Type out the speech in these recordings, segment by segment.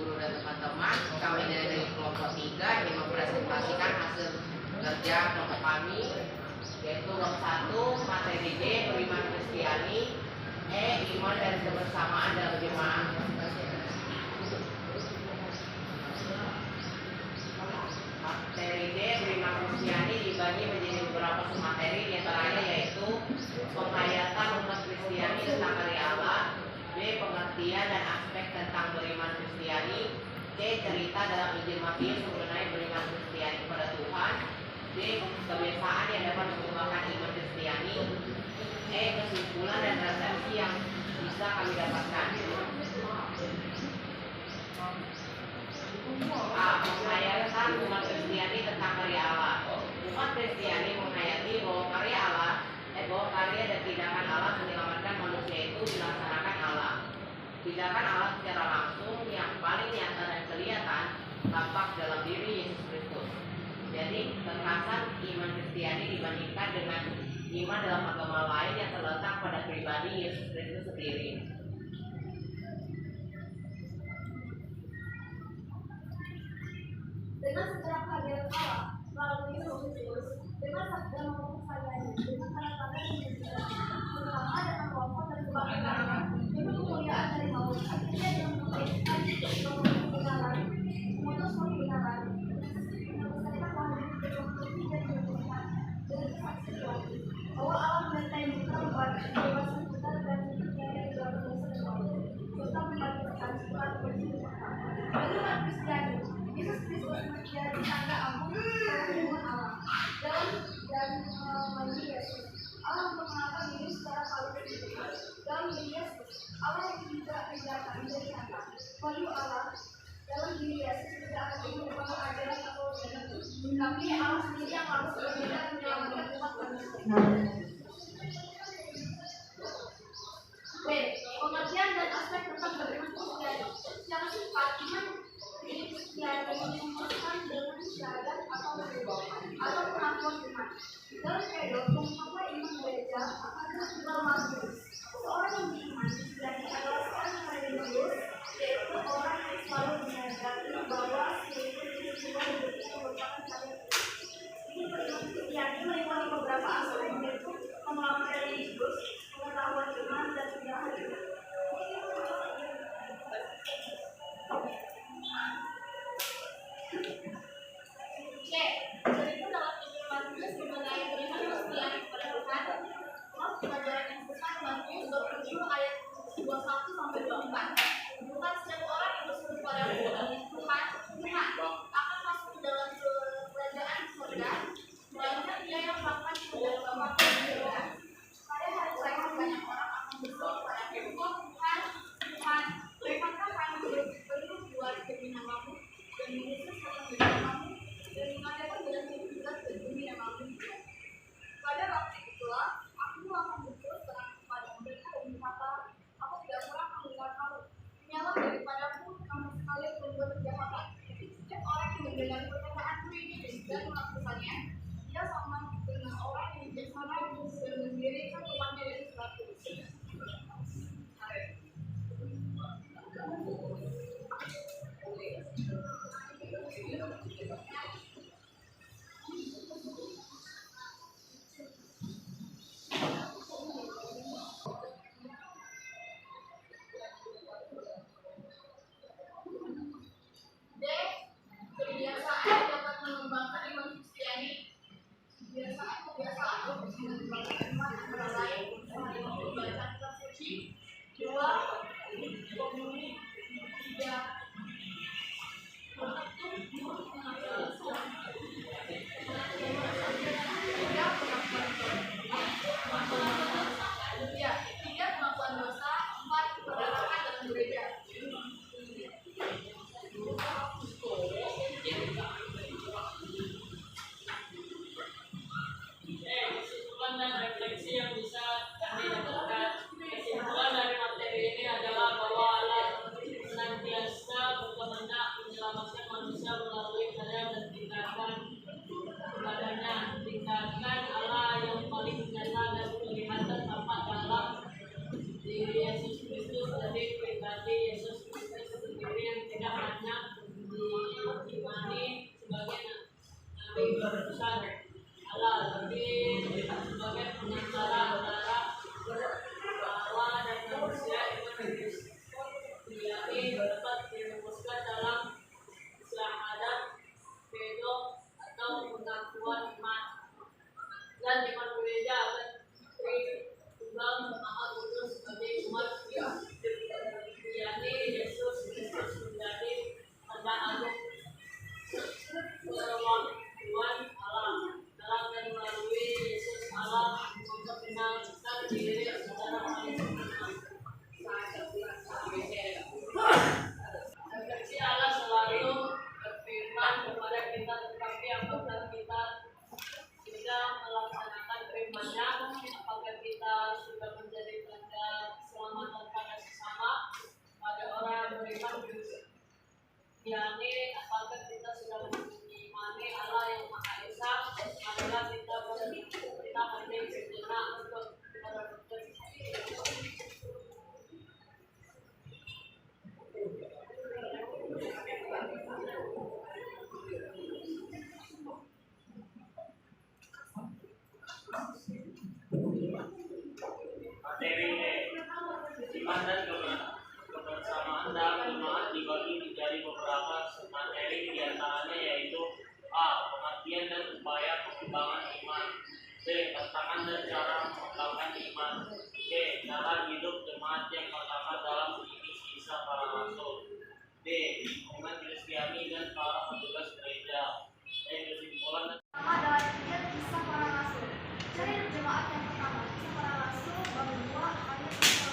guru dan teman-teman. Kami dari kelompok 3 ingin mempresentasikan hasil kerja kelompok kami, yaitu bab 1 materi D beriman Kristiani, iman dan kebersamaan dalam jemaah. Materi D beriman Kristiani dibagi menjadi beberapa submateri, diantaranya yaitu penghayatan umat Kristiani tentang hari Allah, B. pengertian dan aspek tentang beriman Kristiani, C. cerita dalam Injil Matius mengenai beriman Kristiani kepada Tuhan, D. kebiasaan yang dapat mengembangkan iman Kristiani, E. kesimpulan dan resepsi yang bisa kami dapatkan. A. penghayatan umat Kristiani tentang karya Allah. Umat Kristiani menghayati bahwa karya Allah, bahwa karya dan tindakan Allah menyelamatkan manusia itu dilaksanakan Allah. Tindakan Allah secara langsung yang paling nyata dan kelihatan tampak dalam diri Yesus Kristus. Jadi kekhasan iman Kristiani dibandingkan dengan iman dalam agama lain yang terletak pada pribadi Yesus Kristus sendiri. Dengan segera kehadiran Allah melalui Roh Kudus, dengan sabda maupun sayanya, dengan tanda-tanda yang menunjukkan, terutama dengan wafat dan kebangkitannya, dengan kemuliaan dari maut, akhirnya dengan memberikan kebenaran, memutus kebenaran, menyelesaikan wahyu berkonstruksi dan berkesan, dengan kesaksian bahwa Allah menyertai kita membuat kebebasan kita dan menyertai dalam dosa dan maut, serta membagikan surat bercerita. Bagi umat Kristiani, Yesus Kristus menjadi tanda ampun perlindungan Allah dan bagi Yesus Allah memperkenalkan diri secara paling dalam diri Yesus Allah yang tidak menjadikan menjadi nyata. Wahyu Allah dalam diri Yesus tidak akan merupakan ajaran atau tapi Allah sendiri yang harus berbeda dan menyelamatkan umat manusia. B. Pengertian dan aspek tentang beriman Kristiani. Secara singkat, iman Kristiani merupakan dengan syahadat atau pengakuan iman. Dalam credo, mengapa iman gereja akan berlaku. Seorang yang beriman Kristiani adalah seorang yang religius, yaitu orang yang selalu menyadari bahwa seluruh peristiwa hidupnya merupakan syahadat. Ini beriman Kristiani meliputi beberapa aspek, yaitu pengalaman religius, pengetahuan iman, dan tindakan iman. C. Cerita dalam Injil Matius mengenai beriman Kristiani kepada Tuhan. Pelajaran yang besar Matius 27 ayat 21-24. Bukan setiap orang yang berseru padaku Tuhan, Tuhan akan masuk ke dalam kerajaan surga, melainkan dia yang melakukan kehendak Bapa di surga. Pada hari kiamat banyak orang akan berseru padaku, Tuhan, Tuhan, bukankah kami berlindung keluar demi namamu dan Yesus dalam demi namamu dan mengadakan bela-beli tugas demi namamu. Pada waktu itulah aku akan berterus terang kepada mereka dan berkata, aku tidak pernah mengenal kamu. Menyala daripadaku kamu sekalian berbuat kejahatan. Setiap orang yang mendengar perkataanku ini dan melakukannya, dia sama dengan orang yang bijaksana dan mendirikan rumahnya dari batu. D. Kebiasaan dapat mengembangkan iman Kristiani. Kebiasaan untuk mengembangkan iman antara lain membaca kitab suci. 2. Komuni. 3. Pengakuan dosa. 4. Berdasarkan dalam gereja. Kesimpulan dan refleksi yang bisa kami dapatkan. Kesimpulan dari materi ini adalah bahwa Allah senantiasa berkehendak menyelamatkan manusia melalui karya dan tindakan kepadanya. Tindakan Allah yang paling nyata dan kelihatan tampak dalam diri Yesus Kristus dari pribadi Yesus Kristus sendiri yang tidak mati yakni apakah kita sudah mengimani Allah yang Maha Esa, adalah kita penting sejenak untuk materi iman dan kebersamaan dalam jemaat dibagi menjadi beberapa materi, diantaranya yaitu A. Pengertian dan upaya pengembangan iman. B. Tantangan dan cara mengembangkan iman. C. Cara hidup jemaat yang pertama dalam misi Isa para rasul. D. Lingkungan Kristiani dan para petugas gereja. Kesimpulan Pertama adalah tiga kisah para rasul. Ciri hidup jemaat yang pertama, kisah para rasul, bab 2 ayat 1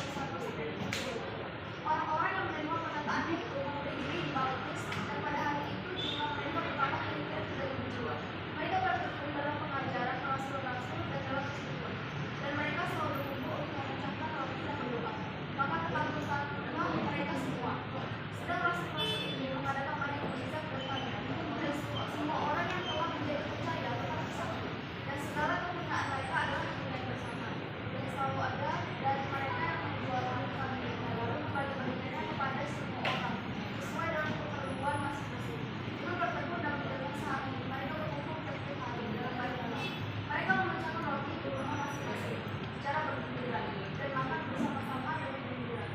orang-orang yang menerima penataan itu memberi diri dibaptis, dan pada hari itu jumlah mereka bertambah kira-kira 3.000 jiwa. Mereka bertekun dalam pengajaran rasul-rasul dan dalam persekutuan, dan mereka selalu berkumpul untuk memecahkan roti dan berdoa. Maka ketakutanlah mereka semua. Sedang rasul-rasul ini mengadakan banyak mukjizat dan tanda, dan semua orang yang telah menjadi percaya tetap bersatu. Dan segala kepunyaan mereka adalah kepunyaan bersama, dan selalu ada dari mereka yang menjual harta mereka lalu membagi-bagikannya kepada semua orang sesuai dengan keperluan masing-masing. Itu bertekun dan bertekun sehari. Mereka berkumpul setiap hari dalam bait Allah. Mereka memecahkan roti di rumah masing-masing secara bergiliran dan makan bersama-sama dengan gembira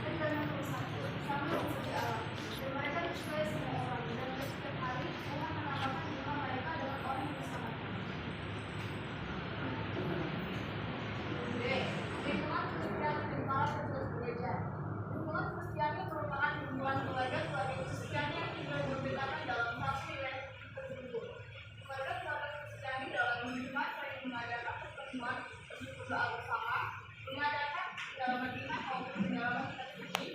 dan dengan bersatu sambil memuji Allah. Dan mereka disukai semua orang, dan setiap hari Tuhan menambahkan jumlah mereka dengan orang yang diselamatkan. B. Lingkungan Kristiani dan para petugas gereja. Lingkungan Kristiani merupakan lingkungan keluarga Kristiani yang tinggal berdekatan dalam satu wilayah tertentu. Keluarga Kristiani dalam lingkungan sering mengadakan pertemuan untuk berdoa bersama, mengadakan pendalaman iman maupun pendalaman kitab suci,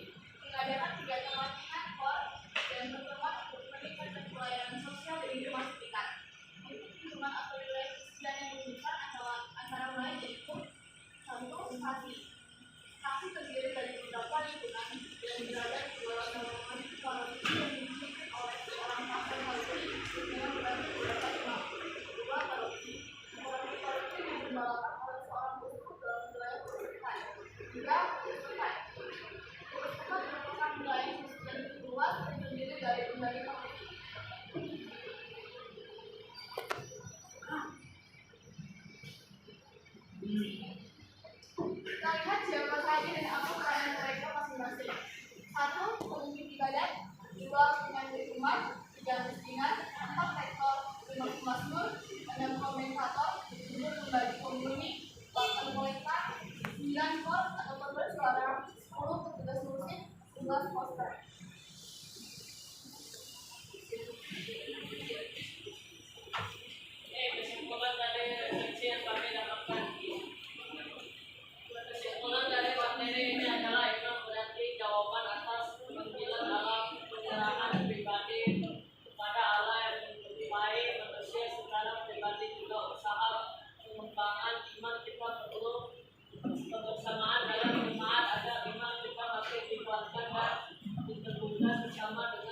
mengadakan kegiatan latihan kor, dan pertemuan untuk meningkatkan pelayanan sosial di lingkungan sekitar. Untuk lingkungan atau wilayah Kristiani yang besar antara lain yaitu satu, kasih terdiri dari beberapa lingkungan yang berada di dalam naungan komunitas yang dipimpin oleh seorang pastor Pauli dengan membantu beberapa jemaat. Kedua, paroki yang digembalakan oleh seorang uskup dalam wilayah keuskupan. Tiga, keuskupan. Keuskupan merupakan wilayah Kristen luas yang terdiri dari berbagai komunitas. Kita lihat siapa saja dan apa peran mereka masing-masing. 1. Pemimpin ibadat. 2. Penyanyi umat. 3. miskinat. 4. rektor. 5. mazmur. 6. komentator. 7. pembagi komuni. 8. kolektor. 9. kor atau bersuara. 10. petugas musik. 11. poster. kesimpulan dari refleksi yang kami dapatkan. Kesimpulan dari materi ini adalah iman berarti jawaban atas panggilan dalam penyerahan pribadi kepada Allah yang lebih baik. Manusia secara pribadi juga usaha pengembangan iman. Kita perlu kebersamaan dalam jemaat agar iman kita makin dikuatkan dan diteguhkan bersama dengan